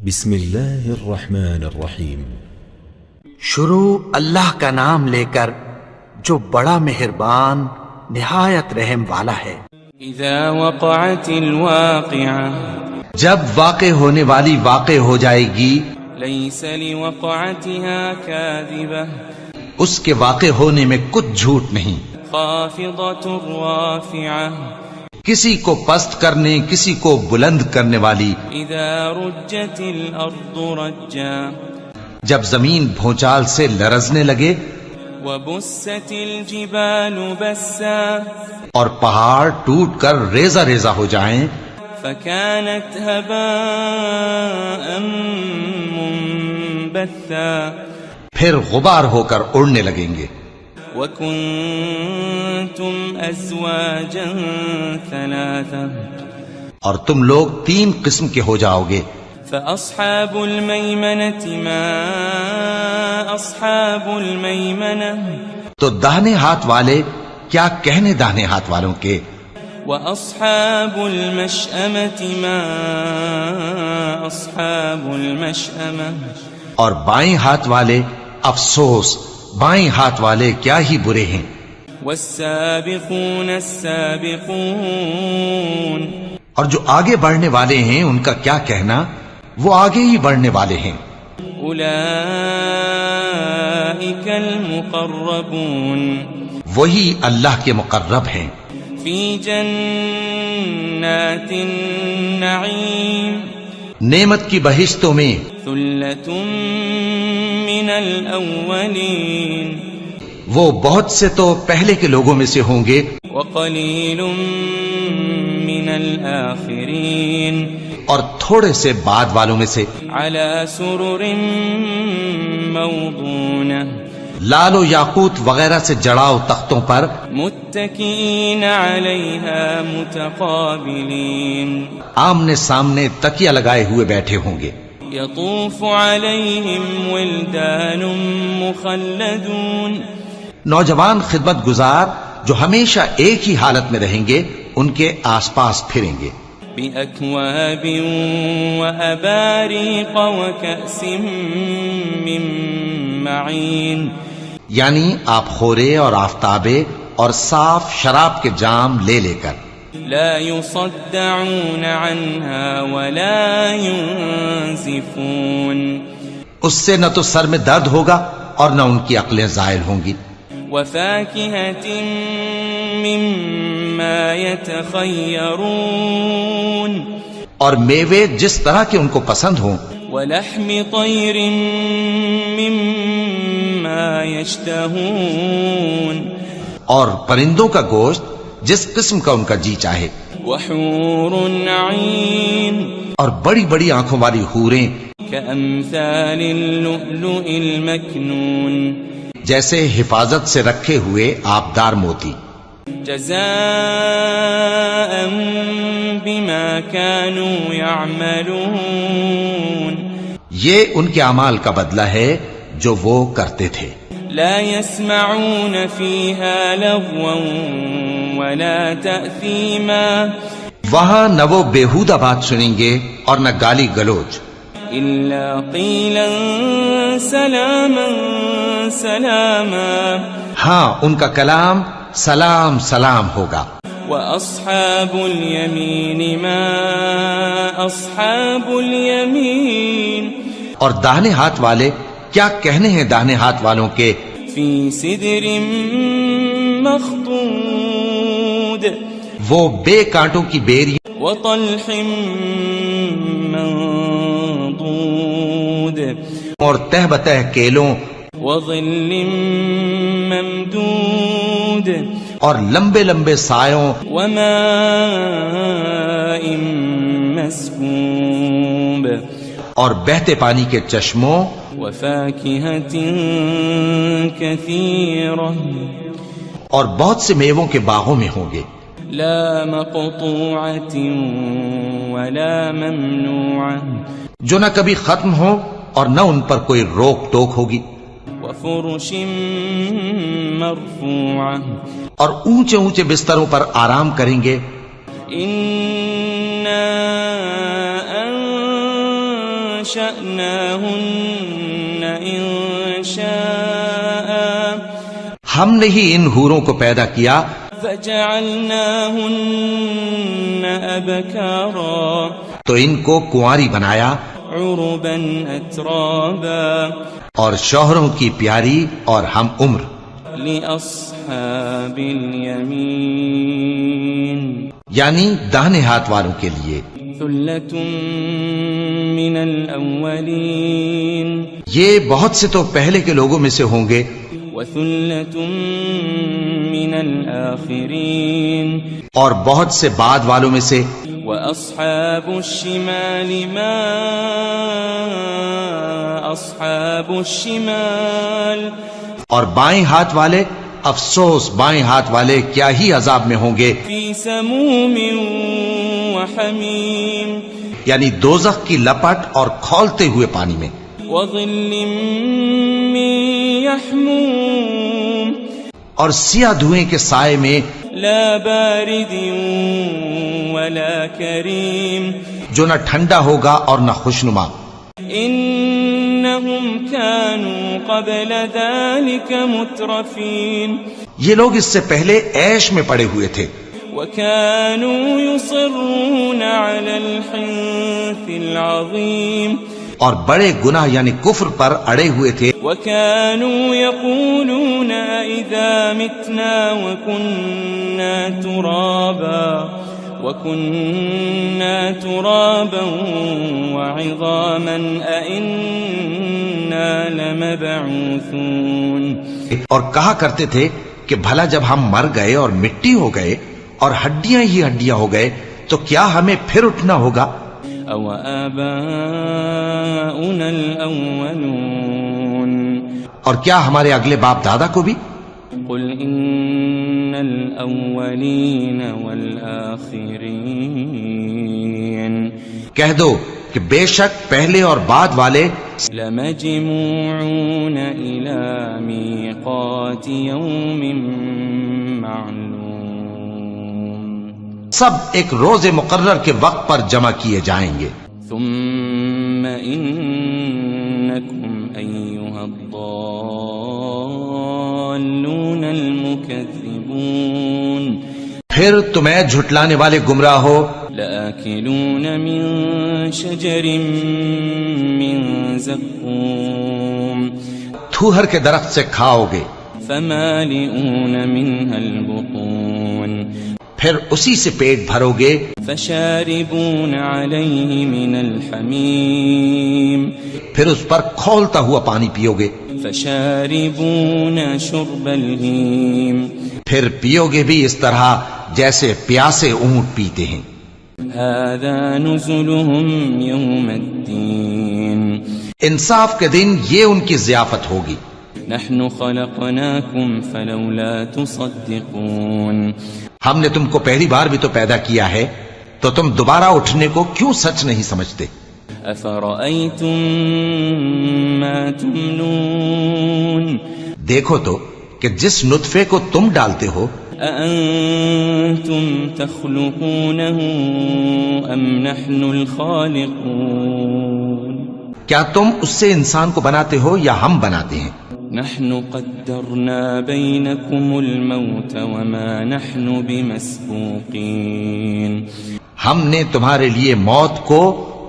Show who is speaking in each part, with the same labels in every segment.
Speaker 1: بسم اللہ الرحمن الرحیم۔
Speaker 2: شروع اللہ کا نام لے کر جو بڑا مہربان نہایت رحم والا ہے۔
Speaker 3: اذا وقعت الواقعہ،
Speaker 2: جب واقع ہونے والی واقع ہو جائے گی،
Speaker 3: لیس لوقعتها کاذبہ،
Speaker 2: اس کے واقع ہونے میں کچھ جھوٹ نہیں،
Speaker 3: خافضۃ رافعہ،
Speaker 2: کسی کو پست کرنے کسی کو بلند کرنے والی۔
Speaker 3: اذا رجت الارض رجا،
Speaker 2: جب زمین بھونچال سے لرزنے لگے،
Speaker 3: وبست الجبال بسا،
Speaker 2: اور پہاڑ ٹوٹ کر ریزہ ریزہ ہو جائیں،
Speaker 3: فكانت هباء منبثا،
Speaker 2: پھر غبار ہو کر اڑنے لگیں گے۔
Speaker 3: وكنتم ازواجا ثلاثا،
Speaker 2: اور تم لوگ 3 قسم کے ہو جاؤ گے۔
Speaker 3: فأصحاب المیمنة ما أصحاب الميمنة،
Speaker 2: تو داہنے ہاتھ والے کیا کہنے داہنے ہاتھ والوں کے،
Speaker 3: وأصحاب المشأمة ما أصحاب المشأمة،
Speaker 2: اور بائیں ہاتھ والے افسوس بائیں ہاتھ والے کیا ہی برے ہیں۔
Speaker 3: والسابقون السابقون،
Speaker 2: اور جو آگے بڑھنے والے ہیں ان کا کیا کہنا، وہ آگے ہی بڑھنے والے ہیں۔
Speaker 3: أولئك المقربون،
Speaker 2: وہی اللہ کے مقرب ہیں،
Speaker 3: في جنات النعيم،
Speaker 2: نعمت کی بہشتوں میں۔
Speaker 3: ثلة من الأولين،
Speaker 2: وہ بہت سے تو پہلے کے لوگوں میں سے ہوں گے،
Speaker 3: وقليل من الآخرين،
Speaker 2: اور تھوڑے سے بعد والوں میں سے۔
Speaker 3: على سرر موضونة،
Speaker 2: لال و یاقوت وغیرہ سے جڑاؤ تختوں پر،
Speaker 3: متكئين عليها متقابلين،
Speaker 2: آمنے سامنے تکیہ لگائے ہوئے بیٹھے ہوں گے۔
Speaker 3: يطوف عليهم ولدان مخلدون،
Speaker 2: نوجوان خدمت گزار جو ہمیشہ ایک ہی حالت میں رہیں گے ان کے آس پاس پھریں گے۔
Speaker 3: بأكواب وأباريق وكأس من معين،
Speaker 2: یعنی آپ خورے اور آفتابے اور صاف شراب کے جام لے لے کر۔
Speaker 3: لا يصدعون عنها ولا ينزفون،
Speaker 2: اس سے نہ تو سر میں درد ہوگا اور نہ ان کی عقلیں زائل ہوں گی۔
Speaker 3: وفاكهة مما يتخيرون،
Speaker 2: اور میوے جس طرح کے ان کو پسند ہوں،
Speaker 3: ولحم طير مما يشتهون،
Speaker 2: اور پرندوں کا گوشت جس قسم کا ان کا جی چاہے،
Speaker 3: وحور عين،
Speaker 2: اور بڑی بڑی آنکھوں والی حوریں
Speaker 3: كأمثال اللؤلؤ المكنون،
Speaker 2: جیسے حفاظت سے رکھے ہوئے آبدار موتی۔
Speaker 3: جزاء بما كانوا يعملون،
Speaker 2: یہ ان کے اعمال کا بدلہ ہے جو وہ کرتے تھے۔
Speaker 3: لا يسمعون فيها لغوا ولا تأثيما،
Speaker 2: وہاں نہ وہ بیہودہ بات سنیں گے اور نہ گالی گلوچ،
Speaker 3: إلا قيلا سلاما سلاما،
Speaker 2: ہاں ان کا کلام سلام سلام ہوگا۔
Speaker 3: وأصحاب اليمين ما أصحاب اليمين،
Speaker 2: اور داہنے ہاتھ والے کیا کہنے ہیں داہنے ہاتھ والوں کے،
Speaker 3: في سدر مخضود،
Speaker 2: وہ بے کانٹوں کی بیری
Speaker 3: وطلح منضود،
Speaker 2: اور تہ بتہ کیلوں
Speaker 3: وظل ممدود،
Speaker 2: اور لمبے لمبے سایوں،
Speaker 3: وماء مسكوب،
Speaker 2: اور بہتے پانی کے چشموں،
Speaker 3: وفاكهة كثيرة،
Speaker 2: اور بہت سے میووں کے باغوں میں ہوں گے،
Speaker 3: لا مقطوعة ولا ممنوعة،
Speaker 2: جو نہ کبھی ختم ہو اور نہ ان پر کوئی روک ٹوک ہوگی،
Speaker 3: وفرش مرفوعة،
Speaker 2: اور اونچے اونچے بستروں پر آرام کریں گے۔
Speaker 3: إنا وأنشأناهن إنشاء
Speaker 2: ہم نے ہی ان حوروں کو پیدا کیا
Speaker 3: فجعلناهن أبكارا
Speaker 2: تو ان کو کنواری بنایا
Speaker 3: عربا أترابا
Speaker 2: اور شوہروں کی پیاری اور ہم عمر
Speaker 3: لأصحاب اليمين
Speaker 2: یعنی داہنے ہاتھ والوں کے لیے
Speaker 3: ثلة من الأولين
Speaker 2: یہ بہت سے تو پہلے کے لوگوں میں سے ہوں گے
Speaker 3: وثلة من الآخرين
Speaker 2: اور بہت سے بعد والوں میں سے
Speaker 3: وأصحاب الشمال ما أصحاب الشمال
Speaker 2: اور بائیں ہاتھ والے افسوس بائیں ہاتھ والے کیا ہی عذاب میں ہوں گے
Speaker 3: في سموم وحميم
Speaker 2: یعنی دوزخ کی لپٹ اور کھولتے ہوئے پانی میں
Speaker 3: وظل من يحموم
Speaker 2: اور سیاہ دھوئیں کے سائے میں
Speaker 3: لا بارد ولا كريم
Speaker 2: جو نہ ٹھنڈا ہوگا اور نہ خوشنما
Speaker 3: إنهم كانوا قبل ذلك مترفين
Speaker 2: یہ لوگ اس سے پہلے عیش میں پڑے ہوئے تھے
Speaker 3: وكانوا يصرون على الحنث العظيم
Speaker 2: اور بڑے گناہ یعنی کفر پر اڑے ہوئے تھے
Speaker 3: وكانوا يقولون إذا متنا وكنا ترابا وعظاما أئنا لمبعوثون
Speaker 2: اور کہا کرتے تھے کہ بھلا جب ہم مر گئے اور مٹی ہو گئے اور ہڈیاں ہی ہڈیاں ہو گئے تو کیا ہمیں پھر اٹھنا ہوگا
Speaker 3: أو آباؤنا الأولون
Speaker 2: اور کیا ہمارے اگلے باپ دادا کو بھی
Speaker 3: قل إن الأولين والآخرين
Speaker 2: کہہ دو کہ بے شک پہلے اور بعد والے
Speaker 3: لمجموعون إلى ميقات يوم معلوم
Speaker 2: سب ایک روز مقرر کے وقت پر جمع کیے جائیں گے
Speaker 3: ثم إنكم أيها الضالون المكذبون
Speaker 2: پھر تمہیں جھٹلانے والے گمراہ ہو
Speaker 3: لآكلون من شجر من زقوم
Speaker 2: تھوہر کے درخت سے کھاؤ گے
Speaker 3: فمالئون منها البطون
Speaker 2: پھر اسی سے پیٹ بھرو گے
Speaker 3: فشاربون عليه من الحميم
Speaker 2: پھر اس پر کھولتا ہوا پانی پیو گے
Speaker 3: فشاربون شرب الهيم
Speaker 2: پھر پیو گے بھی اس طرح جیسے پیاسے اونٹ پیتے ہیں
Speaker 3: هذا نزلهم يوم الدين
Speaker 2: انصاف کے دن یہ ان کی ضیافت ہوگی
Speaker 3: نحن خلقناكم فلولا تصدقون
Speaker 2: ہم نے تم کو پہلی بار بھی تو پیدا کیا ہے تو تم دوبارہ اٹھنے کو کیوں سچ نہیں سمجھتے
Speaker 3: أفرأيتم ما تمنون
Speaker 2: دیکھو تو کہ جس نطفے کو تم ڈالتے ہو
Speaker 3: أأنتم تخلقونه أم نحن الخالقون
Speaker 2: کیا تم اس سے انسان کو بناتے ہو یا ہم بناتے ہیں
Speaker 3: نحن قدرنا بينكم الموت وما نحن بمسبوقين
Speaker 2: ہم نے تمہارے لیے موت کو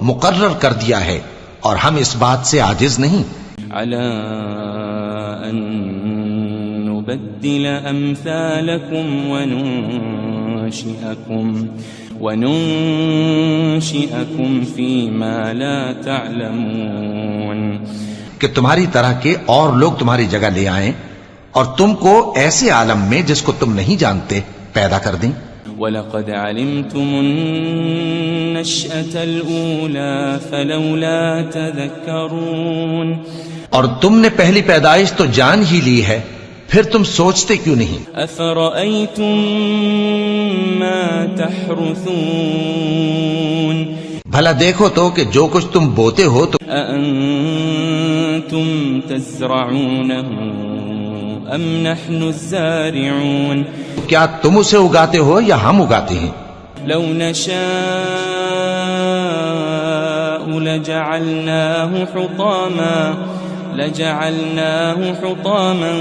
Speaker 2: مقرر کر دیا ہے اور ہم اس بات سے عاجز نہیں
Speaker 3: على أن نبدل أمثالكم وننشئكم فيما لا تعلمون
Speaker 2: کہ تمہاری طرح کے اور لوگ تمہاری جگہ لے آئیں اور تم کو ایسے عالم میں جس کو تم نہیں جانتے پیدا کر دیں
Speaker 3: وَلَقَدْ عَلِمْتُمُ النَّشْأَةَ الْأُولَى فَلَوْلَا تَذَكَّرُونَ اور
Speaker 2: تم نے پہلی پیدائش تو جان ہی لی ہے پھر تم سوچتے کیوں نہیں
Speaker 3: أَفَرَأَيْتُم مَّا تَحْرُثُونَ
Speaker 2: بھلا دیکھو تو کہ جو کچھ تم بوتے ہو تو
Speaker 3: أَأَنتُمْ تَزْرَعُونَهُ أَمْ نَحْنُ الزَّارِعُونَ
Speaker 2: کیا تم اسے اگاتے ہو یا ہم اگاتے ہیں
Speaker 3: لو نشاء لجعلناه حطاما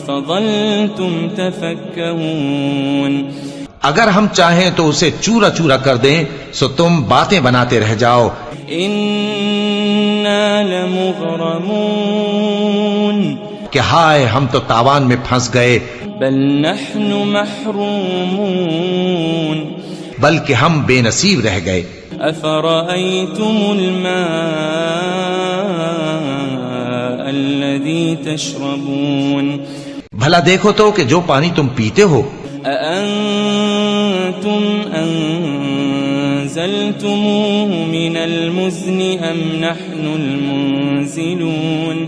Speaker 3: فظلتم تفكهون.
Speaker 2: اگر ہم چاہیں تو اسے چورا چورا کر دیں سو تم باتیں بناتے رہ جاؤ.
Speaker 3: انا لمغرمون.
Speaker 2: کہ ہائے ہم تو تاوان میں پھنس گئے.
Speaker 3: بل نحن محرومون.
Speaker 2: بلکہ ہم بے نصیب رہ گئے.
Speaker 3: افرأيتم الماء الذي تشربون.
Speaker 2: بھلا دیکھو تو کہ جو پانی تم پیتے ہو.
Speaker 3: أأنتم أنزلتموه من المزن أم نحن المنزلون.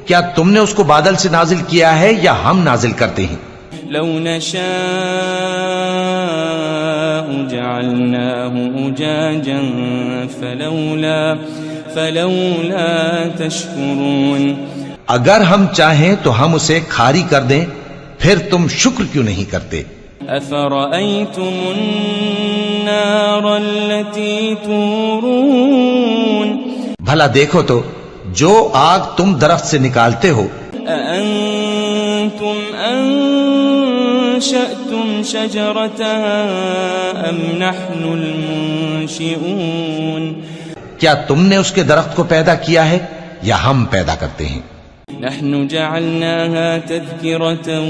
Speaker 2: کیا تم نے اس کو بادل سے نازل کیا ہے یا ہم نازل کرتے ہیں؟
Speaker 3: لو نشاء جعلناه أجاجا فلولا تشكرون.
Speaker 2: اگر ہم چاہیں تو ہم اسے کھاری کر دیں پھر تم شکر کیوں نہیں کرتے؟
Speaker 3: أفرأيتم النار التي تورون.
Speaker 2: بھلا دیکھو تو جو آگ تم درخت سے نکالتے ہو.
Speaker 3: أأنتم أنشأتم شجرتها أم نحن المنشئون.
Speaker 2: کیا تم نے اس کے درخت کو پیدا کیا ہے یا ہم پیدا کرتے ہیں؟
Speaker 3: نحن جعلناها تذكرة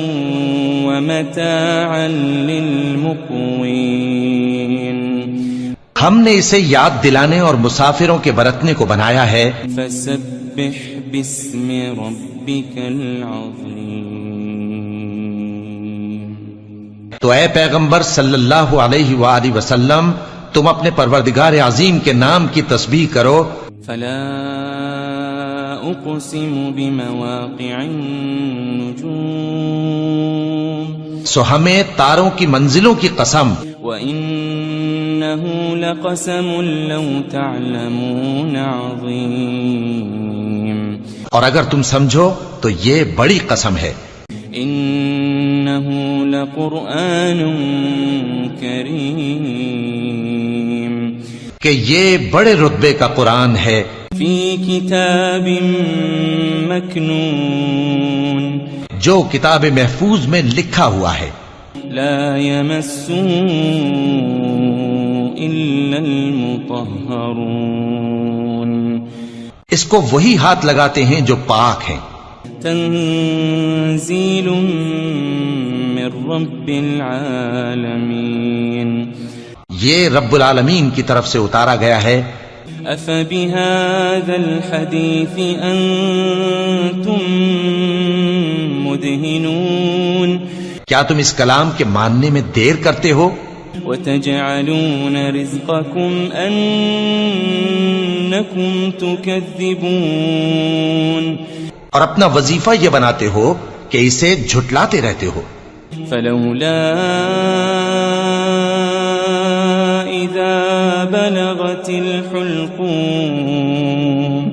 Speaker 3: ومتاعا للمقوين.
Speaker 2: ہم نے اسے یاد دلانے اور مسافروں کے برتنے کو بنایا ہے.
Speaker 3: فسبح باسم ربك العظيم.
Speaker 2: تو اے پیغمبر صلی اللہ علیہ وآلہ وسلم تم اپنے پروردگار عظیم کے نام کی تسبیح کرو.
Speaker 3: فلا اقسم بمواقع النجوم.
Speaker 2: سو ہمیں تاروں کی منزلوں کی قسم.
Speaker 3: وَإِنَّهُ لَقَسَمٌ لَوْ تَعْلَمُونَ عَظِيمٌ.
Speaker 2: اور اگر تم سمجھو تو یہ بڑی قسم ہے.
Speaker 3: إِنَّهُ لَقُرْآنٌ كَرِيمٌ.
Speaker 2: کہ یہ بڑے رتبے کا قرآن ہے.
Speaker 3: فِي كِتَابٍ مَكْنُونٍ.
Speaker 2: جو کتاب محفوظ میں لکھا ہوا ہے.
Speaker 3: لا يمسه إلا المطهرون.
Speaker 2: اس کو وہی ہاتھ لگاتے ہیں جو پاک ہیں.
Speaker 3: تنزيل من رب العالمين.
Speaker 2: یہ رب العالمین کی طرف سے اتارا گیا ہے.
Speaker 3: أفبهذا الحديث أنتم مدهنون.
Speaker 2: کیا تم اس کلام کے ماننے میں دیر کرتے ہو؟
Speaker 3: وتجعلون رزقكم أنكم تكذبون.
Speaker 2: اور اپنا وظیفہ یہ بناتے ہو کہ اسے جھٹلاتے رہتے ہو.
Speaker 3: فلولا إذا بلغت الحلقوم.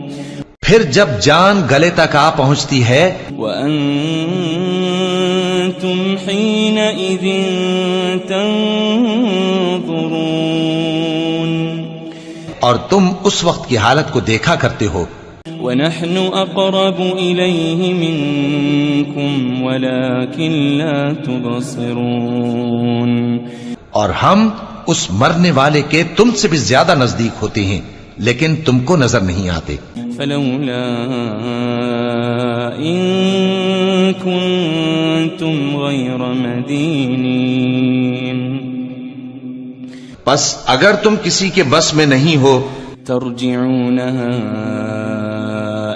Speaker 2: پھر جب جان گلے تک آ پہنچتی ہے.
Speaker 3: وأنتم حينئذ تنظرون.
Speaker 2: اور تم اس وقت کی حالت کو دیکھا کرتے ہو.
Speaker 3: ونحن أقرب إليه منكم ولكن لا تبصرون.
Speaker 2: اور ہم اس مرنے والے کے تم سے بھی زیادہ نزدیک ہوتے ہیں لیکن تم کو نظر نہیں آتے.
Speaker 3: فلولا إن كنتم غير مدينين.
Speaker 2: پس اگر تم کسی کے بس میں نہیں ہو
Speaker 3: ترجعونها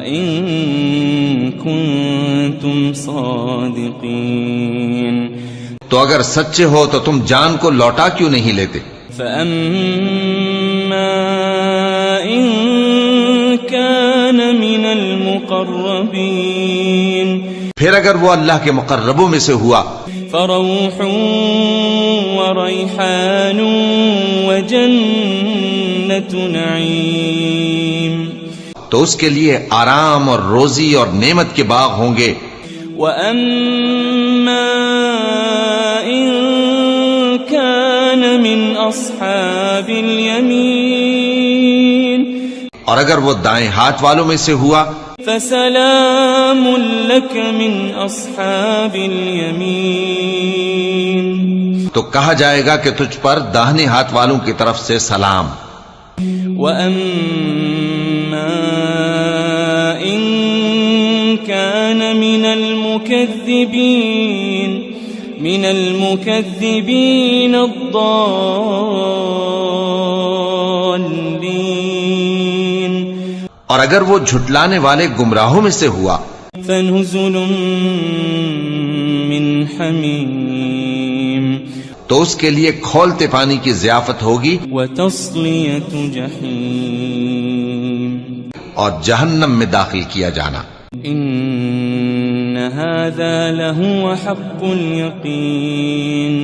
Speaker 3: إن كنتم صادقين.
Speaker 2: تو اگر سچے ہو تو تم جان کو لوٹا کیوں نہیں لیتے؟
Speaker 3: فأما إن كان من المقربين.
Speaker 2: پھر اگر وہ اللہ کے مقربوں میں سے ہوا
Speaker 3: فروح وريحان وجنة نعيم.
Speaker 2: تو اس کے لیے آرام اور روزی اور نعمت کے باغ ہوں گے.
Speaker 3: وَأَمَّا إِن كَانَ مِنْ أَصْحَابِ الْيَمِينِ.
Speaker 2: اور اگر وہ دائیں ہاتھ والوں میں سے ہوا
Speaker 3: فسلام لك من اصحاب اليمين
Speaker 2: تو کہا جائے گا کہ تجھ پر داہنے ہاتھ والوں کی طرف سے سلام.
Speaker 3: وَأَمَّا إِن كَانَ مِنَ الْمُكَذِّبِينَ الضَّالِّينَ
Speaker 2: اور اگر وہ جھٹلانے والے گمراہوں میں سے ہوا
Speaker 3: فَنُزُلٌ مِّنْ حَمِيمٍ
Speaker 2: تو اس کے لیے کھولتے پانی کی ضیافت ہوگی
Speaker 3: وَتَصْلِيَةُ جَحِيمٍ
Speaker 2: اور جہنم میں داخل کیا جانا.
Speaker 3: إِنَّ هَذَا لَهُوَ حَقُّ الْيَقِينِ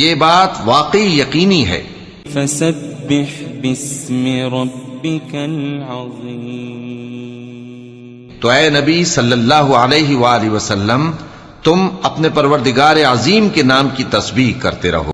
Speaker 2: یہ بات واقعی یقینی ہے.
Speaker 3: فَسَبِّحْ بِاسْمِ رَبِّكَ الْعَظِيمِ
Speaker 2: تو اے نبی صلی اللہ علیہ وآلہ وسلم تم اپنے پروردگار عظیم کے نام کی تسبیح کرتے رہو.